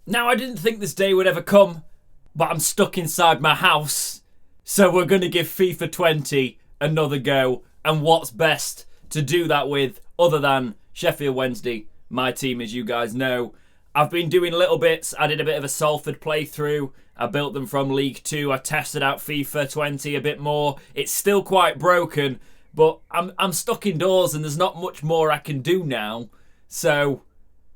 Now, I didn't think this day would ever come, but I'm stuck inside my house. So we're going to give FIFA 20 another go. And what's best to do that with other than Sheffield Wednesday, my team, as you guys know. I've been doing little bits. I did a bit of a Salford playthrough. I built them from League 2. I tested out FIFA 20 a bit more. It's still quite broken, but I'm stuck indoors and there's not much more I can do now. So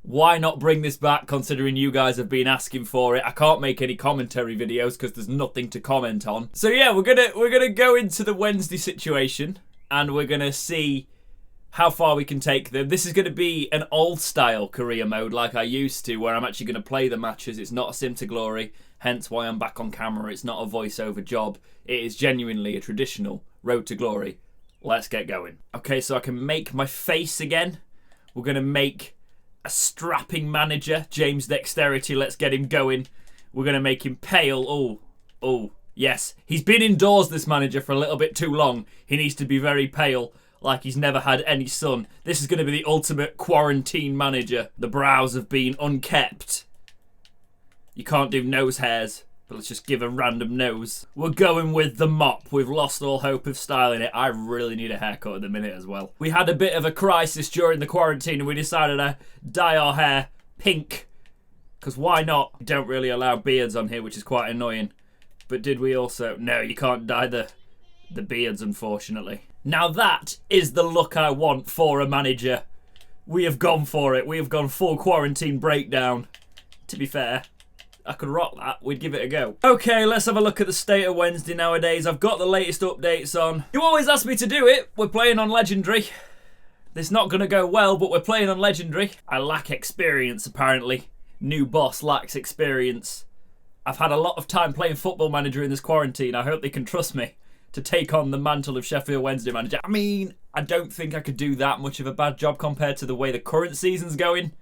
why not bring this back, considering you guys have been asking for it? I can't make any commentary videos because there's nothing to comment on. So yeah, we're gonna go into the Wednesday situation and we're gonna see how far we can take them. This is going to be an old style career mode like I used to, where I'm actually going to play the matches. It's not a sim to glory, hence why I'm back on camera. It's not a voiceover job. It is genuinely a traditional road to glory. Let's get going. Okay, so I can make my face again. We're going to make a strapping manager, James Dexterity. Let's get him going. We're going to make him pale. Oh, yes. He's been indoors, this manager, for a little bit too long. He needs to be very pale, like he's never had any sun. This is going to be the ultimate quarantine manager. The brows have been unkept. You can't do nose hairs, but let's just give a random nose. We're going with the mop. We've lost all hope of styling it. I really need a haircut at the minute as well. We had a bit of a crisis during the quarantine and we decided to dye our hair pink. Because why not? We don't really allow beards on here, which is quite annoying. But did we also? No, you can't dye the beards, unfortunately. Now that is the look I want for a manager. We have gone for it. We have gone full quarantine breakdown. To be fair, I could rock that. We'd give it a go. Okay, let's have a look at the state of Wednesday nowadays. I've got the latest updates on. You always ask me to do it. We're playing on Legendary. It's not going to go well, but we're playing on Legendary. I lack experience, apparently. New boss lacks experience. I've had a lot of time playing Football Manager in this quarantine. I hope they can trust me to take on the mantle of Sheffield Wednesday manager. I mean, I don't think I could do that much of a bad job compared to the way the current season's going.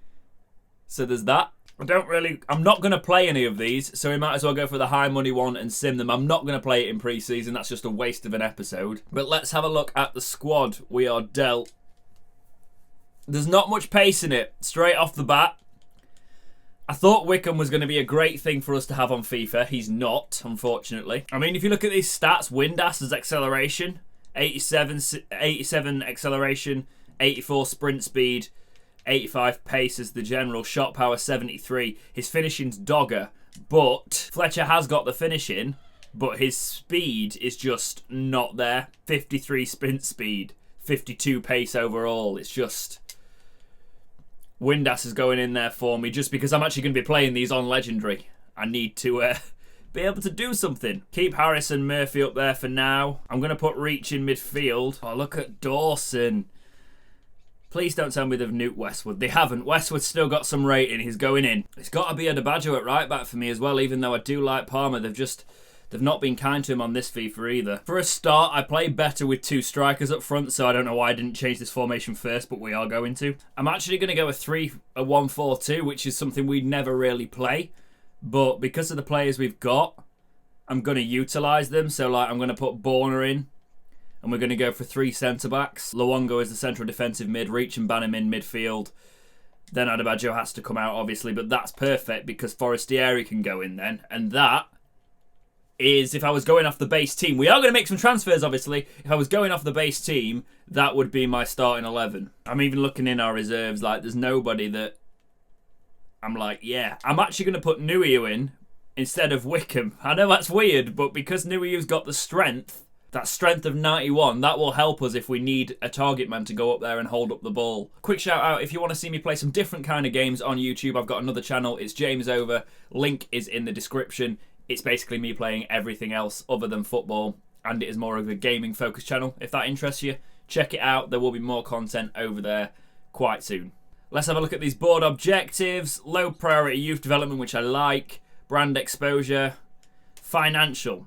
So there's that. I'm not going to play any of these, so we might as well go for the high money one and sim them. I'm not going to play it in pre-season. That's just a waste of an episode. But let's have a look at the squad we are dealt. There's not much pace in it, straight off the bat. I thought Wickham was going to be a great thing for us to have on FIFA. He's not, unfortunately. I mean, if you look at these stats, Windas's acceleration, 87 acceleration, 84 sprint speed, 85 pace as the general, shot power 73. His finishing's dogger, but Fletcher has got the finishing, but his speed is just not there. 53 sprint speed, 52 pace overall. It's just... Windass is going in there for me just because I'm actually going to be playing these on Legendary. I need to be able to do something. Keep Harris and Murphy up there for now. I'm going to put Reach in midfield. Oh, look at Dawson. Please don't tell me they've nuked Westwood. They haven't. Westwood's still got some rating. He's going in. It's got to be Adebayo at right back for me as well, even though I do like Palmer. They've not been kind to him on this FIFA either. For a start, I play better with two strikers up front, so I don't know why I didn't change this formation first, but we are going to. I'm actually going to go a 1-4-2, which is something we never really play. But because of the players we've got, I'm going to utilise them. So like, I'm going to put Borner in, and we're going to go for 3 centre-backs. Luongo is the central defensive mid, Reach and Banham in midfield. Then Adebayo has to come out, obviously, but that's perfect because Forestieri can go in then. And that is, if I was going off the base team, we are going to make some transfers, obviously. If I was going off the base team, that would be my starting 11. I'm even looking in our reserves, like, there's nobody that I'm like, yeah. I'm actually going to put Nuiu in instead of Wickham. I know that's weird, but because Nuiu's got the strength, that strength of 91, that will help us if we need a target man to go up there and hold up the ball. Quick shout out, if you want to see me play some different kind of games on YouTube, I've got another channel. It's James Over. Link is in the description. It's basically me playing everything else other than football, and it is more of a gaming focused channel. If that interests you, check it out. There will be more content over there quite soon. Let's have a look at these board objectives. Low priority youth development, which I like. Brand exposure. Financial.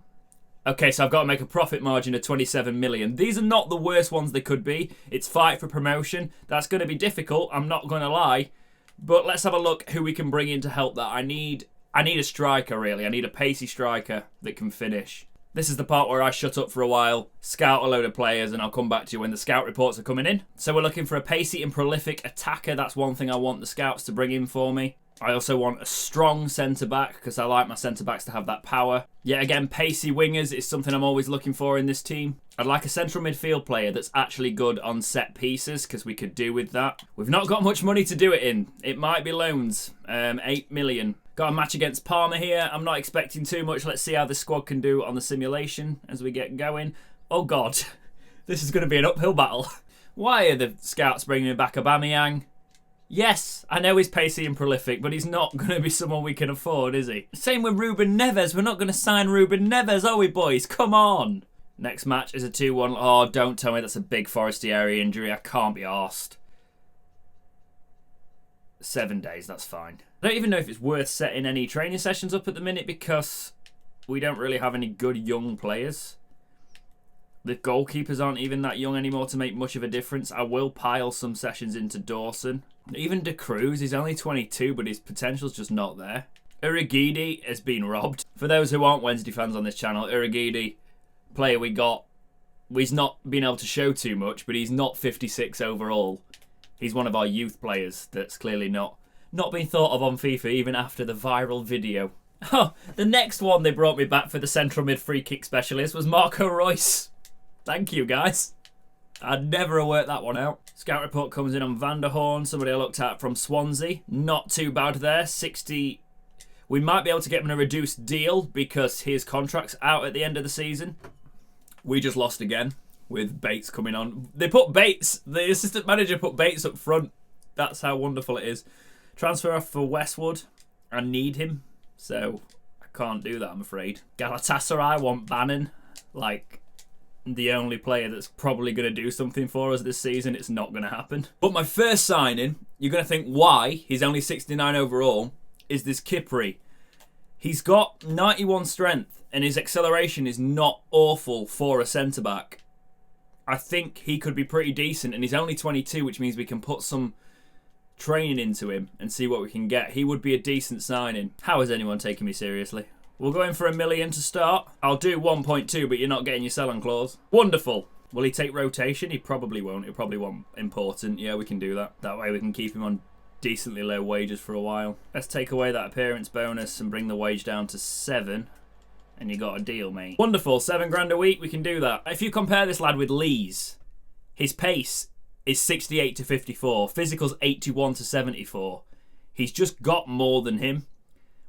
Okay, so I've got to make a profit margin of 27 million. These are not the worst ones they could be. It's fight for promotion. That's going to be difficult, I'm not going to lie. But let's have a look who we can bring in to help that. I need a striker, really. I need a pacey striker that can finish. This is the part where I shut up for a while, scout a load of players, and I'll come back to you when the scout reports are coming in. So we're looking for a pacey and prolific attacker. That's one thing I want the scouts to bring in for me. I also want a strong centre-back because I like my centre-backs to have that power. Yet again, pacey wingers is something I'm always looking for in this team. I'd like a central midfield player that's actually good on set pieces because we could do with that. We've not got much money to do it in. It might be loans. 8 million. Got a match against Parma here. I'm not expecting too much. Let's see how the squad can do on the simulation as we get going. Oh God, this is going to be an uphill battle. Why are the scouts bringing back Aubameyang? Yes, I know he's pacey and prolific, but he's not going to be someone we can afford, is he? Same with Ruben Neves. We're not going to sign Ruben Neves, are we, boys? Come on. Next match is a 2-1. Oh, don't tell me that's a big Forestieri injury. I can't be arsed. 7 days, that's fine. I don't even know if it's worth setting any training sessions up at the minute because we don't really have any good young players. The goalkeepers aren't even that young anymore to make much of a difference. I will pile some sessions into Dawson. Even De Cruz, he's only 22, but his potential's just not there. Urigidi has been robbed. For those who aren't Wednesday fans on this channel, Urigidi, player we got, he's not been able to show too much, but he's not 56 overall. He's one of our youth players that's clearly not been thought of on FIFA even after the viral video. Oh, the next one they brought me back for the central mid free kick specialist was Marco Reus. Thank you, guys. I'd never have worked that one out. Scout report comes in on Van der Horn, somebody I looked at from Swansea. Not too bad there. 60. We might be able to get him in a reduced deal because his contract's out at the end of the season. We just lost again with Bates coming on. They put Bates, the assistant manager put Bates up front. That's how wonderful it is. Transfer off for Westwood. I need him, so I can't do that, I'm afraid. Galatasaray want Bannon. Like, the only player that's probably going to do something for us this season. It's not going to happen. But my first signing, you're going to think why, he's only 69 overall, is this Kipri. He's got 91 strength and his acceleration is not awful for a centre-back. I think he could be pretty decent and he's only 22, which means we can put some training into him and see what we can get. He would be a decent signing. How is anyone taking me seriously? We'll go in for $1 million to start. I'll do 1.2, but you're not getting your sell-on clause. Wonderful. Will he take rotation? He probably won't. He'll probably want important. Yeah, we can do that. That way we can keep him on decently low wages for a while. Let's take away that appearance bonus and bring the wage down to 7. And you got a deal, mate. Wonderful. 7 grand a week. We can do that. If you compare this lad with Lee's, his pace is 68 to 54. Physical's 81 to 74. He's just got more than him.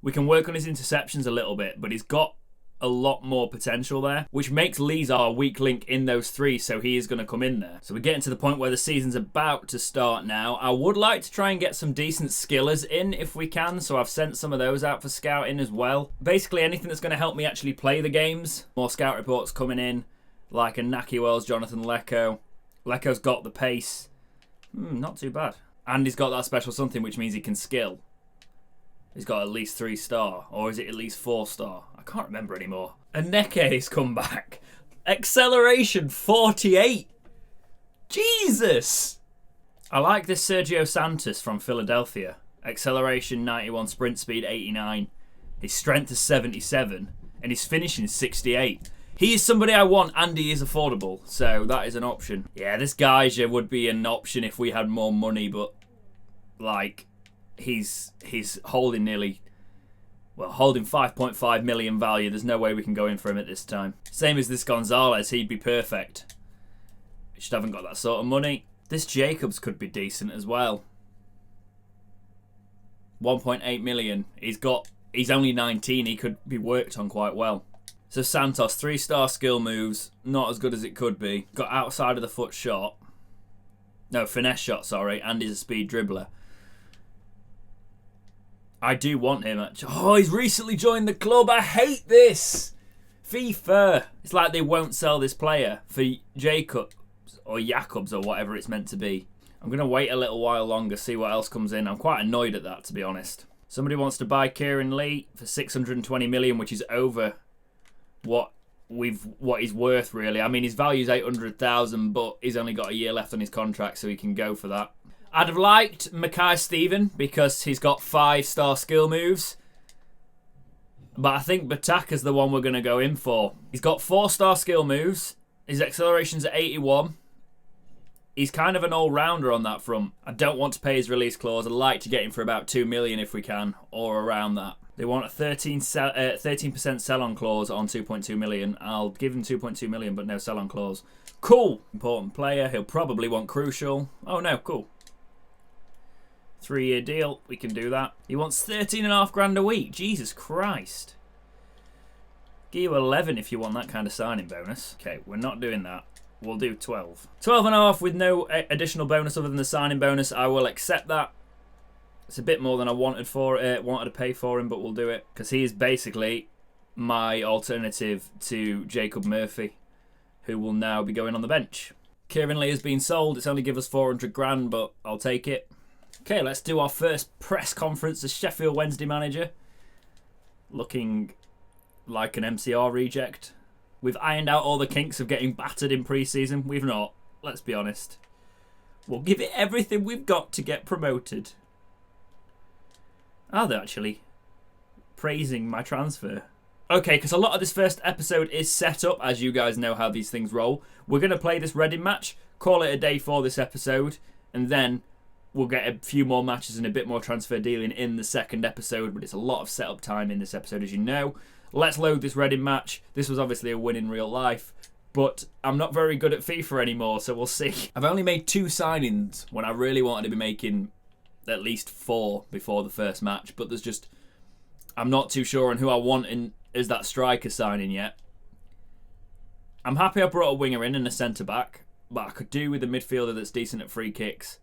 We can work on his interceptions a little bit, but he's got a lot more potential there, which makes Lee's our weak link in those 3, so he is going to come in there. So we're getting to the point where the season's about to start now. I would like to try and get some decent skillers in if we can, so I've sent some of those out for scouting as well. Basically anything that's going to help me actually play the games. More scout reports coming in, like a Naki Wells, Jonathan Lecco. Lecco's got the pace. Not too bad. And he's got that special something, which means he can skill. He's got at least 3-star, or is it at least 4-star? I can't remember anymore. Aneke's come back. Acceleration 48. Jesus! I like this Sergio Santos from Philadelphia. Acceleration 91, sprint speed 89. His strength is 77, and his finishing is 68. He is somebody I want, and he is affordable, so that is an option. Yeah, this Gaija would be an option if we had more money, but, like, he's holding holding 5.5 million value. There's no way we can go in for him at this time. Same as this Gonzalez, he'd be perfect. We just haven't got that sort of money. This Jacobs could be decent as well. 1.8 million. He's only 19. He could be worked on quite well. So Santos, 3-star skill moves, not as good as it could be. Got outside of the foot shot. No, finesse shot, sorry, and he's a speed dribbler. I do want him, actually. Oh, he's recently joined the club. I hate this. FIFA. It's like they won't sell this player for Jacobs or Jacobs or whatever it's meant to be. I'm going to wait a little while longer, see what else comes in. I'm quite annoyed at that, to be honest. Somebody wants to buy Kieran Lee for 620 million, which is over what he's worth, really. I mean, his value's 800,000, but he's only got a year left on his contract, so he can go for that. I'd have liked Mackay Steven because he's got 5-star skill moves. But I think Bataka's the one we're going to go in for. He's got 4-star skill moves. His acceleration's at 81. He's kind of an all-rounder on that front. I don't want to pay his release clause. I'd like to get him for about 2 million if we can, or around that. They want a 13% sell-on clause on 2.2 million. I'll give him 2.2 million, but no sell-on clause. Cool. Important player. He'll probably want crucial. Oh, no. Cool. 3-year deal. We can do that. He wants 13.5 grand a week. Jesus Christ. Give you 11 if you want that kind of signing bonus. Okay, we're not doing that. We'll do 12. 12.5 with no additional bonus other than the signing bonus. I will accept that. It's a bit more than I wanted to pay for him, but we'll do it. Because he is basically my alternative to Jacob Murphy, who will now be going on the bench. Kieran Lee has been sold. It's only give us 400 grand, but I'll take it. Okay, let's do our first press conference as Sheffield Wednesday manager. Looking like an MCR reject. We've ironed out all the kinks of getting battered in pre-season. We've not, let's be honest. We'll give it everything we've got to get promoted. Are they actually praising my transfer? Okay, because a lot of this first episode is set up, as you guys know how these things roll. We're going to play this Reading match, call it a day for this episode, and then we'll get a few more matches and a bit more transfer dealing in the second episode, but it's a lot of setup time in this episode, as you know. Let's load this Reading match. This was obviously a win in real life, but I'm not very good at FIFA anymore, so we'll see. I've only made 2 signings when I really wanted to be making at least 4 before the first match, but there's just... I'm not too sure on who I want as that striker signing yet. I'm happy I brought a winger in and a centre-back, but I could do with a midfielder that's decent at free kicks,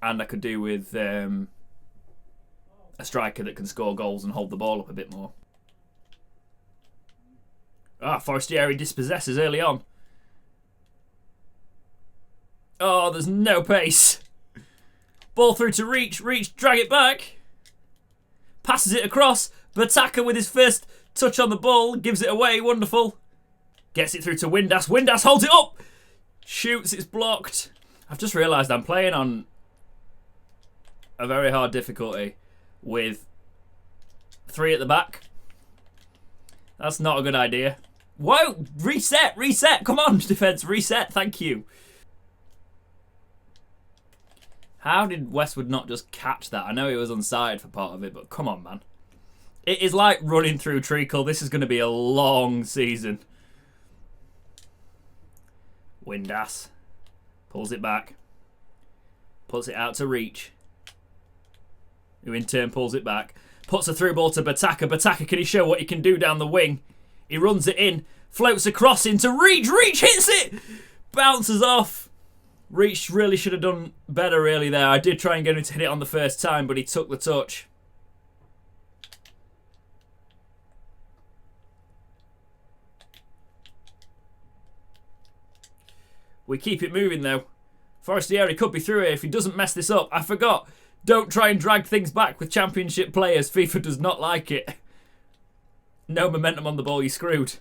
and I could do with a striker that can score goals and hold the ball up a bit more. Forestieri dispossesses early on. Oh, there's no pace. Ball through to Reach. Reach, drag it back. Passes it across. Bataka with his first touch on the ball. Gives it away. Wonderful. Gets it through to Windass. Windass holds it up. Shoots. It's blocked. I've just realised I'm playing on a very hard difficulty with 3 at the back. That's not a good idea. Whoa! Reset! Reset! Come on, defence! Reset! Thank you. How did Westwood not just catch that? I know he was onside for part of it, but come on, man. It is like running through treacle. This is going to be a long season. Windass. Pulls it back. Puts it out to Reach. Who in turn pulls it back. Puts a through ball to Bataka. Bataka, can he show what he can do down the wing? He runs it in. Floats across into Reach. Reach hits it! Bounces off. Reach really should have done better really there. I did try and get him to hit it on the first time, but he took the touch. We keep it moving though. Forestieri could be through here if he doesn't mess this up. I forgot. Don't try and drag things back with championship players. FIFA does not like it. No momentum on the ball, you're screwed.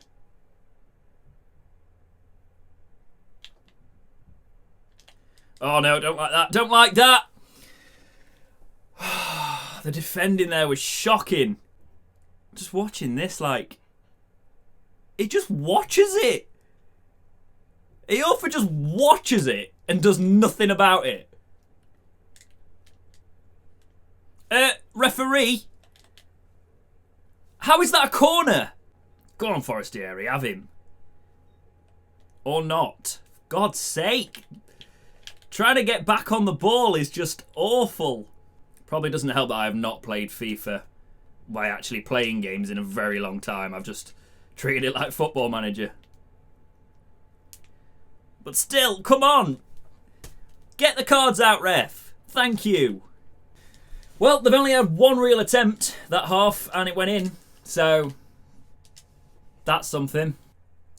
Oh no, don't like that. Don't like that. The defending there was shocking. Just watching this, like... It just watches it. Iorfa just watches it and does nothing about it. Referee? How is that a corner? Go on, Forestieri, have him. Or not. For God's sake. Trying to get back on the ball is just awful. Probably doesn't help that I have not played FIFA by actually playing games in a very long time. I've just treated it like Football Manager. But still, come on. Get the cards out, ref. Thank you. Well, they've only had 1 real attempt that half, and it went in. So, that's something.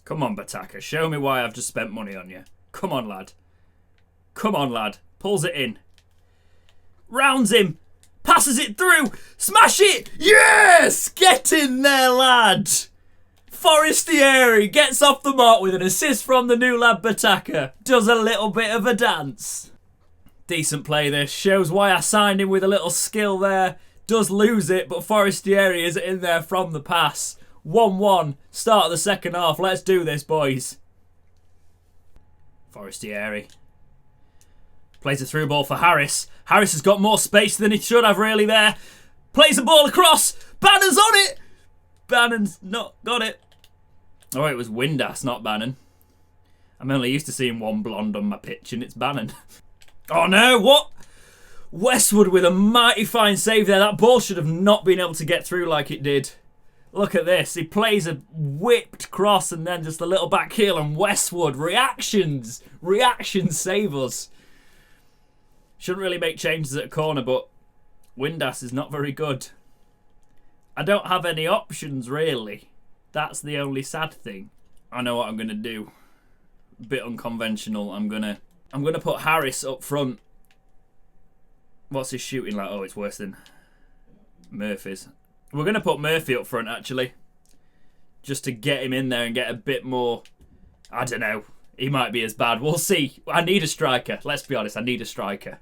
Come on, Bataka. Show me why I've just spent money on you. Come on, lad. Come on, lad. Pulls it in. Rounds him. Passes it through. Smash it. Yes! Get in there, lad. Forestieri gets off the mark with an assist from the new lad Bataka. Does a little bit of a dance. Decent play this. Shows why I signed him with a little skill there. Does lose it, but Forestieri is in there from the pass. 1-1. Start of the second half. Let's do this, boys. Forestieri. Plays a through ball for Harris. Harris has got more space than he should have really there. Plays the ball across. Bannon's on it. Bannon's not got it. Oh, it was Windass, not Bannon. I'm only used to seeing one blonde on my pitch, and it's Bannon. Oh no, what? Westwood with a mighty fine save there. That ball should have not been able to get through like it did. Look at this. He plays a whipped cross and then just a little back heel, and Westwood. Reactions save us. Shouldn't really make changes at a corner, but Windass is not very good. I don't have any options, really. That's the only sad thing. I know what I'm going to do. A bit unconventional. I'm gonna put Harris up front. What's his shooting like? Oh, it's worse than Murphy's. We're going to put Murphy up front, actually. Just to get him in there and get a bit more... I don't know. He might be as bad. We'll see. I need a striker. Let's be honest. I need a striker.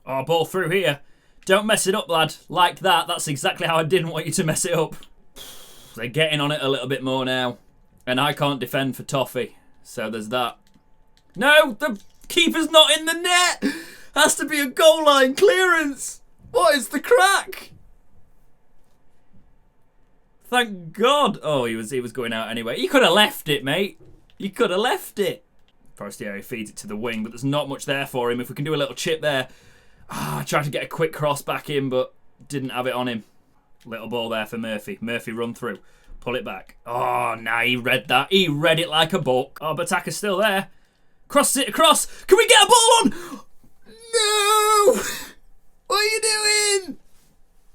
Oh, ball through here. Don't mess it up, lad. Like that. That's exactly how I didn't want you to mess it up. They're getting on it a little bit more now. And I can't defend for Toffee. So there's that. No, the keeper's not in the net. Has to be a goal line clearance. What is the crack? Thank God. Oh, he was going out anyway. You could have left it, mate. You could have left it. Forestieri feeds it to the wing, but there's not much there for him. If we can do a little chip there. I tried to get a quick cross back in, but didn't have it on him. Little ball there for Murphy. Murphy run through. Pull it back. Oh, nah, he read that. He read it like a book. Oh, Bataka's still there. Crosses it across. Can we get a ball on? No! What are you doing?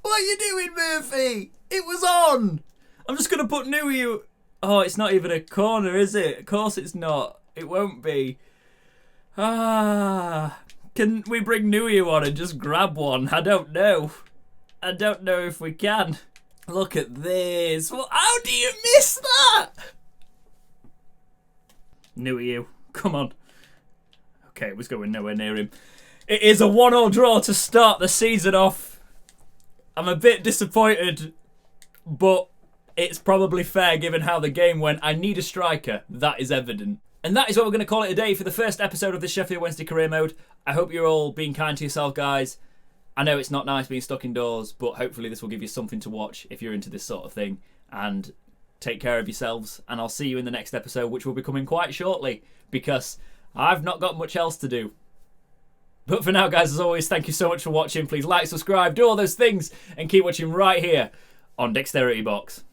What are you doing, Murphy? It was on. I'm just going to put Nui. Oh, it's not even a corner, is it? Of course it's not. It won't be. Can we bring Nui on and just grab one? I don't know. I don't know if we can. Look at this. Well, how do you miss that? Nui, come on. Okay, it was going nowhere near him. It is a 1-1 draw to start the season off. I'm a bit disappointed, but it's probably fair given how the game went. I need a striker. That is evident. And that is what we're going to call it a day for the first episode of this Sheffield Wednesday Career Mode. I hope you're all being kind to yourself, guys. I know it's not nice being stuck indoors, but hopefully this will give you something to watch if you're into this sort of thing. And take care of yourselves, and I'll see you in the next episode, which will be coming quite shortly, because I've not got much else to do. But for now, guys, as always, thank you so much for watching. Please like, subscribe, do all those things, and keep watching right here on Dexterity Box.